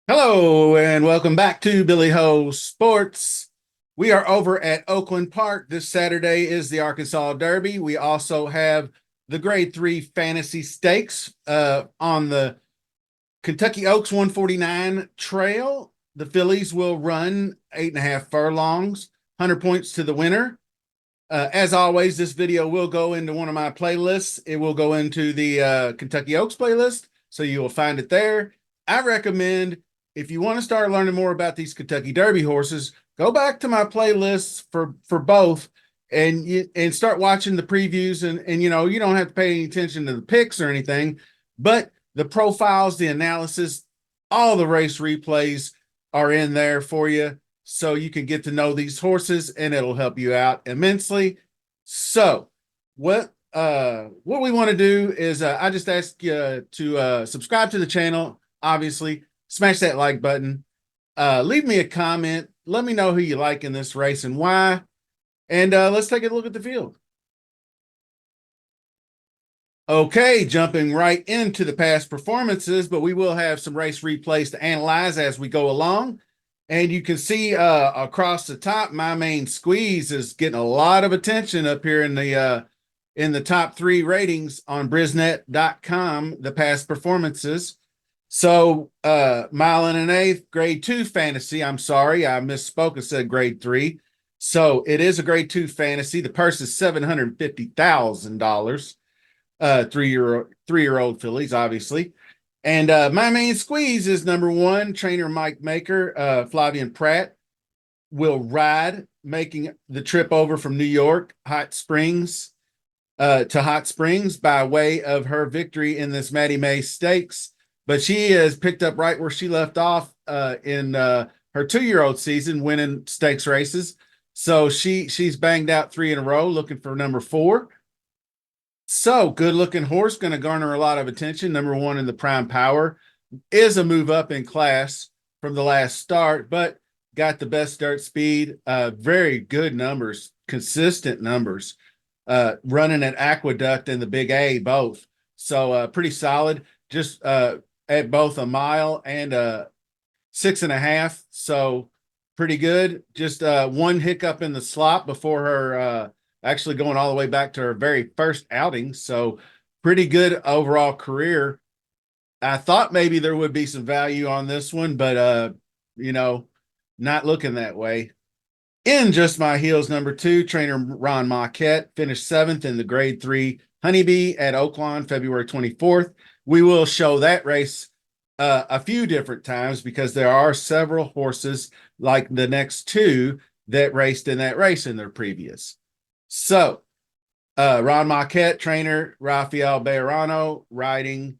Hello and welcome back to Billy Ho Sports. We are over at Oaklawn Park. This Saturday is the Arkansas Derby. We also have the Grade 3 Fantasy Stakes on the Kentucky Oaks 149 Trail. The fillies will run 8.5 furlongs, 100 points to the winner. As always, this video will go into one of my playlists. It will go into the Kentucky Oaks playlist, so you will find it there. I recommend, if you want to start learning more about these Kentucky Derby horses, go back to my playlists for both and start watching the previews. And you know, you don't have to pay any attention to the picks or anything, but the profiles, the analysis, all the race replays are in there for you, so you can get to know these horses and it'll help you out immensely. So what we want to do is I just ask you to subscribe to the channel, obviously, smash that like button, leave me a comment, let me know who you like in this race and why, and let's take a look at the field. Okay, jumping right into the past performances, but we will have some race replays to analyze as we go along. And you can see across the top, My Main Squeeze is getting a lot of attention up here in the top 3 ratings on Brisnet.com, the past performances. So mile and an eighth, grade 2 fantasy. I'm sorry, I misspoke and said grade 3. So it is a grade 2 fantasy. The purse is $750,000. Three-year-old fillies, obviously. And My Main Squeeze is number 1. Trainer Mike Maker, Flavian Pratt will ride, making the trip over from New York, Hot Springs, to Hot Springs by way of her victory in this Maddie May Stakes. But she has picked up right where she left off in her 2-year-old season, winning stakes races. So she's banged out 3 in a row, looking for number 4. So good looking horse, going to garner a lot of attention. Number 1 in the Prime Power is a move up in class from the last start, but got the best start speed. Very good numbers, consistent numbers, running at Aqueduct and the Big A both. So pretty solid, just at both a mile and 6.5. So pretty good. Just one hiccup in the slop before her actually going all the way back to her very first outing. So pretty good overall career. I thought maybe there would be some value on this one, but you know, not looking that way. In Just My Heels, number 2, trainer Ron Marquette finished 7th in the grade 3 Honeybee at Oaklawn, February 24th. We will show that race a few different times because there are several horses like the next 2 that raced in that race in their previous. So, Ron Marquette, trainer Rafael Bejarano, riding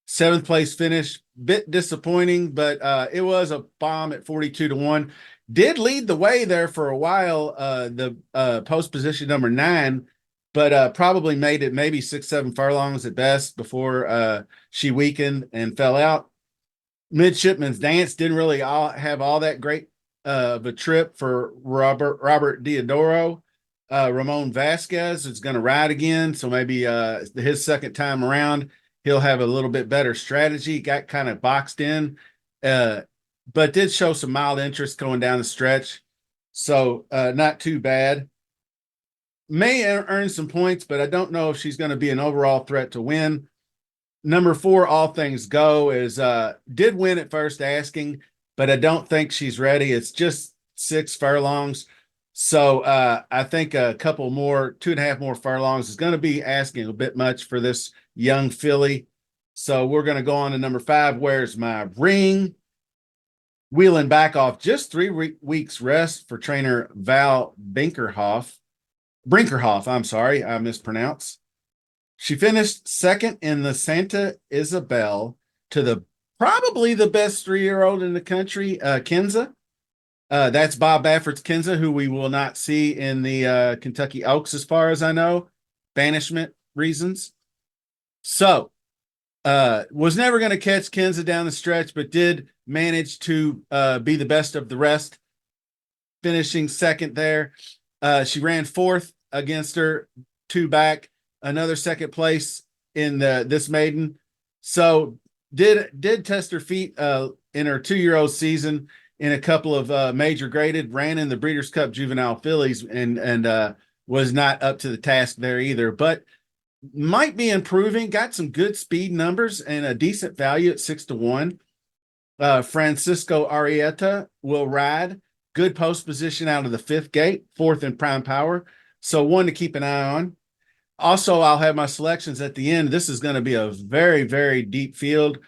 7th place finish. Bit disappointing, but it was a bomb at 42-1. Did lead the way there for a while, the post position number 9, but probably made it maybe 6-7 furlongs at best before she weakened and fell out. Midshipman's Dance didn't really have all that great of a trip for Robert Diodoro. Ramon Vasquez is going to ride again, so maybe his second time around he'll have a little bit better strategy. Got kind of boxed in, but did show some mild interest going down the stretch, so not too bad. May earn some points, but I don't know if she's going to be an overall threat to win. Number 4, All Things Go, is did win at first asking, but I don't think she's ready. It's just 6 furlongs. So I think a couple more, 2.5 more furlongs is going to be asking a bit much for this young filly. So we're going to go on to number 5, Where's My Ring? Wheeling back off just 3 weeks rest for trainer Val Brinkerhoff, I'm sorry, I mispronounced. She finished 2nd in the Santa Isabel to the probably the best 3-year-old in the country, Kenza. That's Bob Baffert's Kenza, who we will not see in the Kentucky Oaks, as far as I know, banishment reasons. So Was never going to catch Kenza down the stretch, but did manage to be the best of the rest, finishing second there. She ran fourth against her, two back, another second place in this maiden. So did test her feet in her 2-year-old season in a couple of major graded, ran in the Breeders' Cup Juvenile Fillies and was not up to the task there either, but might be improving. Got some good speed numbers and a decent value at 6-1. Francisco Arieta will ride. Good post position out of the fifth gate, fourth in prime power. So one to keep an eye on. Also, I'll have my selections at the end. This is going to be a very, very deep field.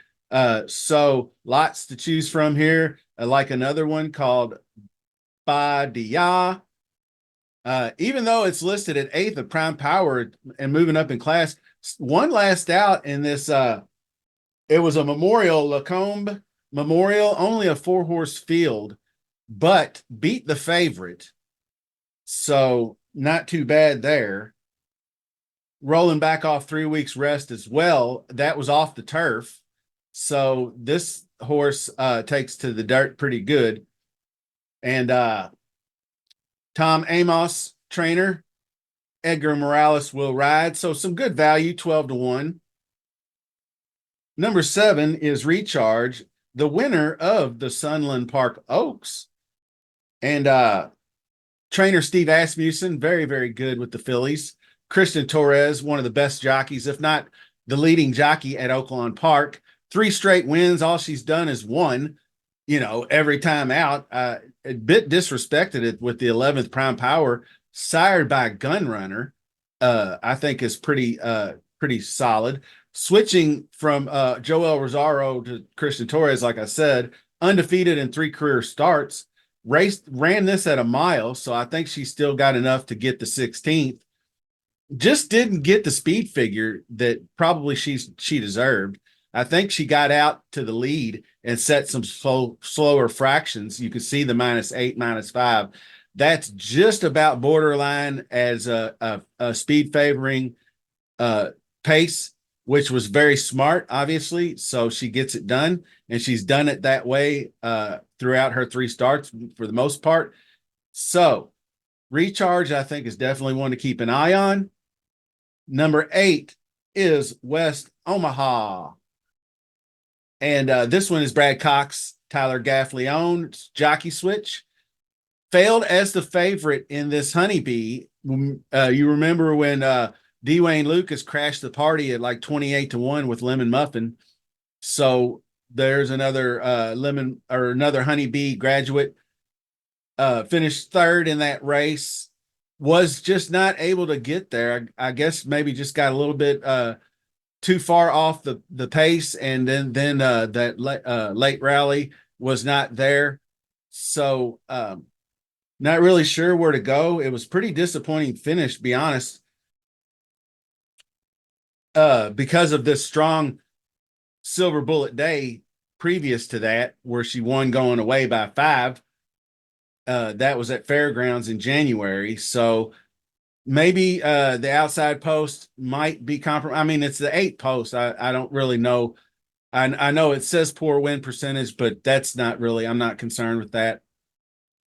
So lots to choose from here. I like another one called Badia. Even though it's listed at 8th of prime power and moving up in class, one last out in this. It was a Memorial, Lacombe Memorial, only a 4-horse field, but beat the favorite. So not too bad there. Rolling back off 3 weeks rest as well. That was off the turf. So this horse takes to the dirt pretty good. And Tom Amos, trainer, Edgar Morales will ride. So some good value, 12-1. Number 7 is Recharge, the winner of the Sunland Park Oaks. And trainer Steve Asmussen, very, very good with the fillies. Christian Torres, one of the best jockeys, if not the leading jockey at Oaklawn Park. 3 straight wins. All she's done is won, every time out. A bit disrespected it with the 11th prime power, sired by Gunrunner. I think is pretty solid. Switching from Joel Rosario to Christian Torres, like I said, undefeated in 3 career starts. Ran this at a mile, so I think she still got enough to get the 16th. Just didn't get the speed figure that probably she deserved. I think she got out to the lead and set some slower fractions. You could see the -8, -5. That's just about borderline as a speed favoring pace, which was very smart, obviously. So she gets it done, and she's done it that way throughout her 3 starts for the most part. So Recharge, I think, is definitely one to keep an eye on. Number 8 is West Omaha. And this one is Brad Cox, Tyler Gaffleon, jockey switch. Failed as the favorite in this Honeybee. You remember when Dwayne Lucas crashed the party at like 28-1 with Lemon Muffin. So there's another another Honeybee graduate. Finished 3rd in that race. Was just not able to get there. I guess maybe just got a little bit too far off the pace, and then that late rally was not there. So not really sure where to go. It was pretty disappointing finish, to be honest, because of this strong Silver Bullet Day previous to that, where she won going away by 5. That was at Fairgrounds in January. So maybe the outside post might be compromised. I mean, it's the 8th post. I don't really know. I know it says poor win percentage, but that's not really, I'm not concerned with that.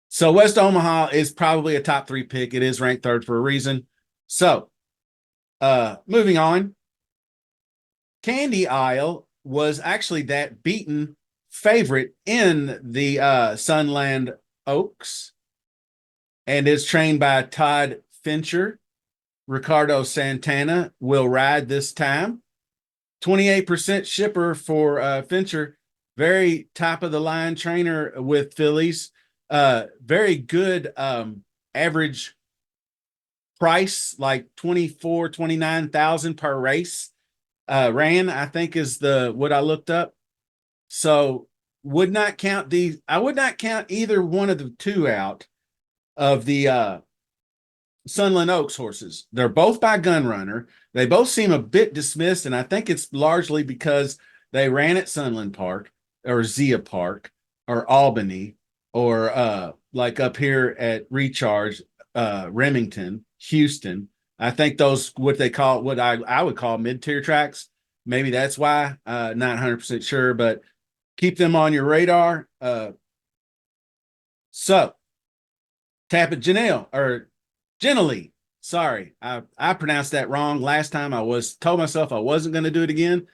So West Omaha is probably a top 3 pick. It is ranked 3rd for a reason. So moving on. Candy Isle was actually that beaten favorite in the Sunland Oaks, and is trained by Todd Fincher. Ricardo Santana will ride this time. 28% shipper for Fincher. Very top of the line trainer with fillies. Very good average price, like 29,000 per race. Ran, I think, is what I looked up. So I would not count either one of the 2 out of the Sunland Oaks horses. They're both by Gunrunner. They both seem a bit dismissed, and I think it's largely because they ran at Sunland Park or Zia Park or Albany or like up here at Recharge, Remington, Houston. I think those what I would call mid-tier tracks. Maybe that's why. Not 100% sure, but keep them on your radar. So Tapit Janelle or Gently. Sorry, I pronounced that wrong last time. I was told myself I wasn't going to do it again.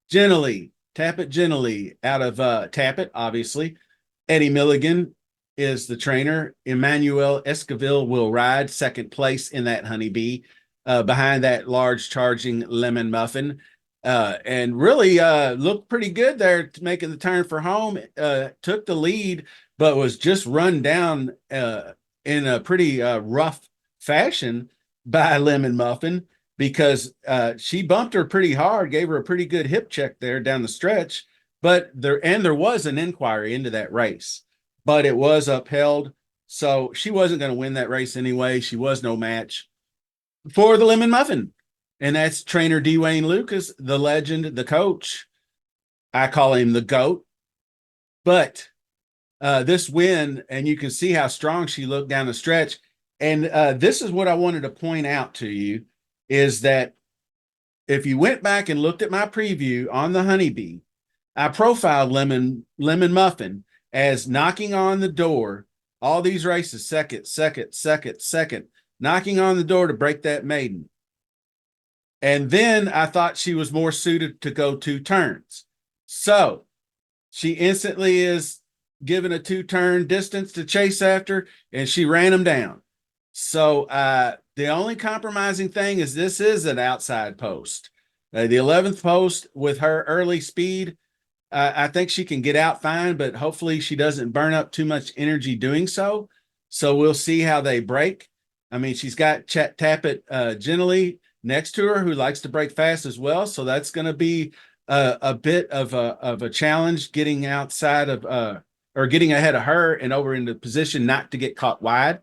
Gently, Tapit Gently out of Tapit, obviously. Eddie Milligan is the trainer. Emmanuel Esquivel will ride second place in that honeybee behind that large charging lemon muffin. And really looked pretty good there making the turn for home. Took the lead, but was just run down in a pretty rough fashion by Lemon Muffin because she bumped her pretty hard, gave her a pretty good hip check there down the stretch. But there was an inquiry into that race, but it was upheld. So she wasn't going to win that race anyway. She was no match for the Lemon Muffin. And that's trainer Dwayne Lucas, the legend, the coach. I call him the GOAT. But this win, and you can see how strong she looked down the stretch. And this is what I wanted to point out to you is that if you went back and looked at my preview on the honeybee, I profiled Lemon Muffin as knocking on the door all these races, second, knocking on the door to break that maiden. And then I thought she was more suited to go 2 turns. So she instantly is given a 2-turn distance to chase after, and she ran him down. So the only compromising thing is this is an outside post. The 11th post with her early speed, I think she can get out fine, but hopefully she doesn't burn up too much energy doing so. So we'll see how they break. I mean, she's got Tapit Gently next to her who likes to break fast as well. So that's going to be a bit of a challenge getting outside of or getting ahead of her and over into position not to get caught wide.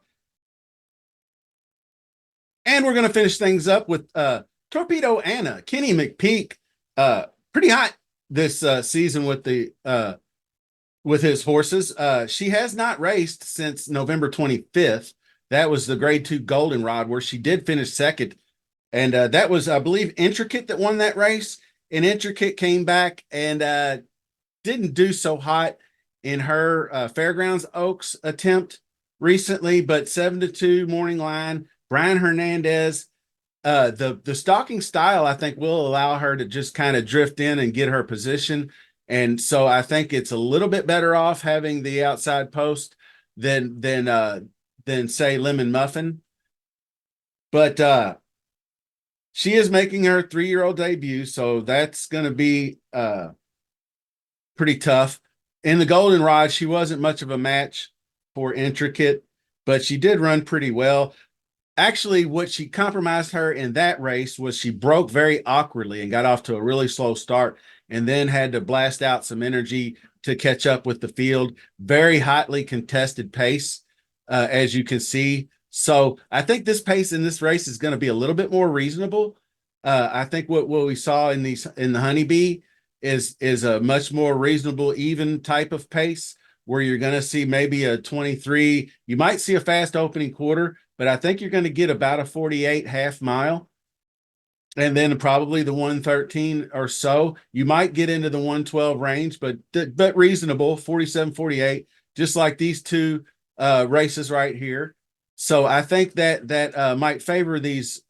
And we're going to finish things up with Torpedo Anna, Kenny McPeak, pretty hot this season with the with his horses. She has not raced since November 25th. That was the grade 2 goldenrod where she did finish second. And that was, I believe, Intricate that won that race. And Intricate came back and didn't do so hot in her Fairgrounds Oaks attempt recently, but 7-2 morning line. Brian Hernandez, the stalking style, I think, will allow her to just kind of drift in and get her position. And so I think it's a little bit better off having the outside post than say Lemon Muffin. But she is making her 3-year-old debut, so that's going to be pretty tough. In the Goldenrod, she wasn't much of a match for Intricate, but she did run pretty well. Actually, what she compromised her in that race was she broke very awkwardly and got off to a really slow start and then had to blast out some energy to catch up with the field. Very hotly contested pace, as you can see. So I think this pace in this race is going to be a little bit more reasonable. I think what we saw in the honeybee is a much more reasonable, even type of pace where you're going to see maybe a 23. You might see a fast opening quarter, but I think you're going to get about a 48 half mile. And then probably the 113 or so. You might get into the 112 range, but reasonable, 47, 48, just like these two races right here. So I think that might favor these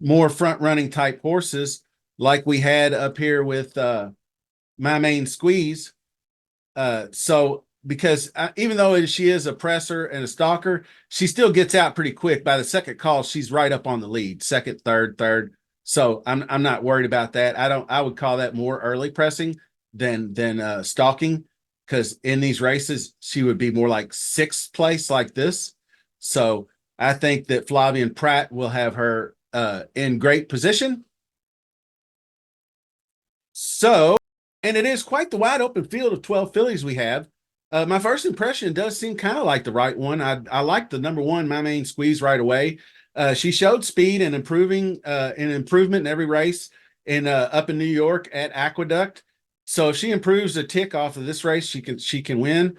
more front-running type horses like we had up here with My Main Squeeze. So because even though she is a presser and a stalker, she still gets out pretty quick. By the second call, she's right up on the lead, second, third. So I'm not worried about that. I would call that more early pressing than stalking, because in these races she would be more like 6th place like this. So I think that Flavian Pratt will have her in great position. So, and it is quite the wide open field of 12 fillies we have. My first impression does seem kind of like the right one. I like the number 1, My Main Squeeze, right away. She showed speed and improvement in every race up in New York at Aqueduct. So if she improves a tick off of this race, she can win.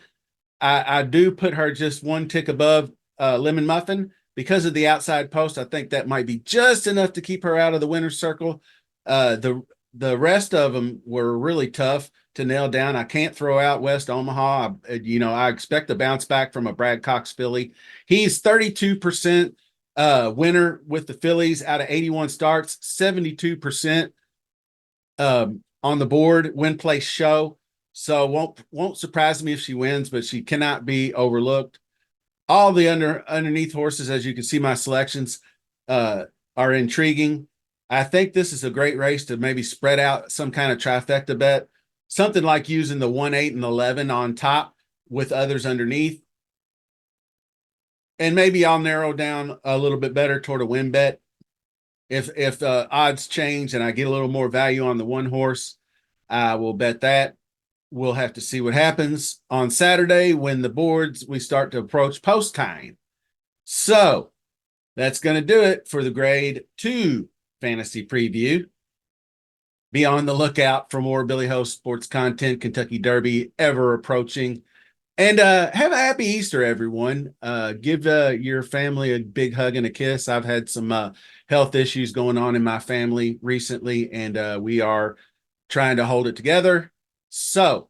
I do put her just 1 tick above Lemon Muffin because of the outside post. I think that might be just enough to keep her out of the winner's circle. the rest of them were really tough to nail down. I can't throw out West Omaha. I expect a bounce back from a Brad Cox filly. He's 32% winner with the Phillies out of 81 starts, 72% on the board, win place show. So won't surprise me if she wins, but she cannot be overlooked. All the underneath horses, as you can see, my selections are intriguing. I think this is a great race to maybe spread out some kind of trifecta bet, something like using the 1, 8, and 11 on top with others underneath. And maybe I'll narrow down a little bit better toward a win bet. If odds change and I get a little more value on the one horse, I will bet that. We'll have to see what happens on Saturday when we start to approach post time. So that's going to do it for the grade 2 fantasy preview. Be on the lookout for more Billy Host sports content, Kentucky Derby ever approaching. And have a happy Easter, everyone. Give your family a big hug and a kiss. I've had some health issues going on in my family recently, and we are trying to hold it together. So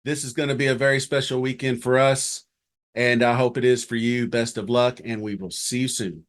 this is going to be a very special weekend for us, and I hope it is for you. Best of luck, and we will see you soon.